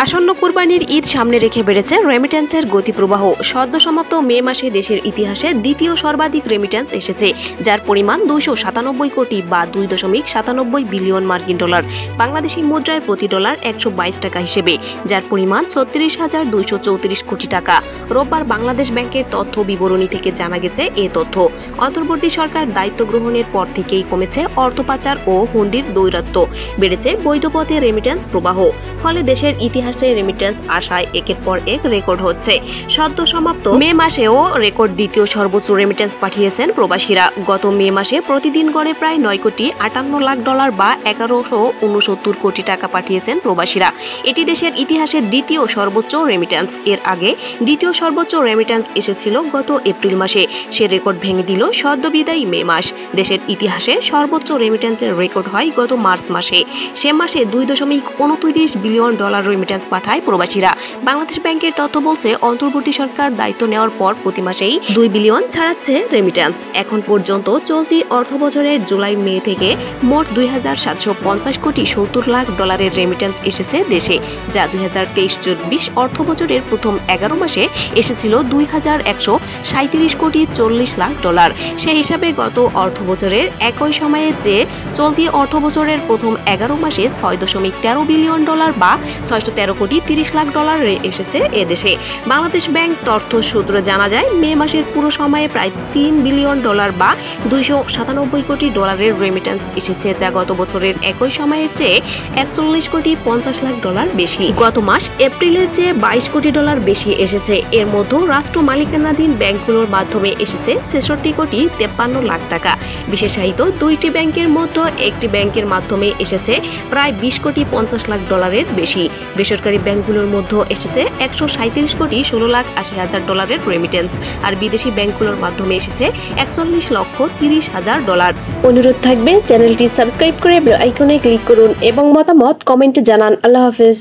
আসন্ন কুরবানির ঈদ সামনে রেখে বেড়েছে রেমিট্যান্সের গতিপ্রবাহ। সদ্য সমাপ্ত মে মাসে দেশের ইতিহাসে দ্বিতীয় সর্বাধিক রেমিট্যান্স এসেছে, যার পরিমাণ 297 কোটি বা 2.97 বিলিয়ন মার্কিন ডলার, বাংলাদেশি মুদ্রায় প্রতি ডলার 122 টাকা হিসেবে, যার পরিমাণ 36,234 কোটি টাকা। রোববার বাংলাদেশ ব্যাংকের তথ্য বিবরণী থেকে জানা গেছে এ তথ্য। অন্তর্বর্তী সরকার দায়িত্ব গ্রহণের পর থেকেই কমেছে অর্থ পাচার ও হুন্ডির দৌরাত্ম্য, বেড়েছে বৈধ পথে রেমিট্যান্স প্রবাহ। ফলে দেশের ইতিহাসে রেমিট্যান্স আশায় একের পর এক রেকর্ড হচ্ছে। সদ্য সমাপ্ত মে মাসেও রেকর্ড দ্বিতীয় সর্বোচ্চ রেমিট্যান্স পাঠিয়েছেন প্রবাসীরা। গত মে মাসে প্রতিদিন গড়ে প্রায় 9 কোটি 58 লাখ ডলার বা 1169 কোটি টাকা পাঠিয়েছেন প্রবাসীরা। এটি দেশের ইতিহাসে দ্বিতীয় সর্বোচ্চ রেমিট্যান্স। এর আগে দ্বিতীয় সর্বোচ্চ রেমিট্যান্স এসেছিল গত এপ্রিল মাসে। সে রেকর্ড ভেঙে দিল সদ্য বিদায়ী মে মাস। দেশের ইতিহাসে সর্বোচ্চ রেমিট্যান্সের রেকর্ড হয় গত মার্চ মাসে। সে মাসে 2.29 বিলিয়ন ডলার রেমিট্যান্স পাঠায় প্রবাসীরা। বাংলাদেশ ব্যাংকের তথ্য বলছে, অন্তর্বর্তী সরকার দায়িত্ব নেওয়ার পর প্রতি মাসেই 2 বিলিয়ন ছাড়াচ্ছে রেমিট্যান্স। এখন পর্যন্ত চলতি অর্থবছরের জুলাই মে থেকে মোট 2,750 কোটি 70 লাখ ডলারের রেমিট্যান্স এসেছে দেশে, যা 2023-24 অর্থবছরের প্রথম 11 মাসে এসেছিল 2,137 কোটি 40 লাখ ডলার। সেই হিসাবে গত অর্থবছরের একই সময়ে যে চলতি অর্থবছরের প্রথম 11 মাসে 6.13 বিলিয়ন ডলার বা 613 কোটি 30 লাখ ডলার এসেছে এদেশে। বাংলাদেশ ব্যাংক তথ্য সূত্রে জানা যায়, মে মাসের পুরো সময়ে প্রায় 3 বিলিয়ন ডলার বা 297 কোটি ডলারের রেমিট্যান্স এসেছে, যা গত বছরের একই সময়ের চেয়ে 41 কোটি 50 লাখ ডলার বেশি। গত মাস এপ্রিলের চেয়ে 22 কোটি ডলার বেশি এসেছে। এর মধ্যে রাষ্ট্র মালিকানাধীন ব্যাংকগুলোর মাধ্যমে এসেছে 66 কোটি 53 লাখ টাকা। বিশেষায়িত 2টি ব্যাংকের মধ্যে একটি ব্যাংকের মাধ্যমে এসেছে প্রায় 20 কোটি 50 লাখ ডলারের বেশি। বেসরকারি ব্যাংকগুলোর মধ্যে এসেছে 137 কোটি 16 লাখ 80 হাজার ডলারের রেমিট্যান্স, আর বিদেশি ব্যাংকগুলোর মাধ্যমে এসেছে 41 লক্ষ 30 হাজার ডলার। অনুরোধ থাকবে চ্যানেলটি সাবস্ক্রাইব করে বেল আইকনে ক্লিক করুন এবং মতামত কমেন্টে জানান। আল্লাহ হাফেজ।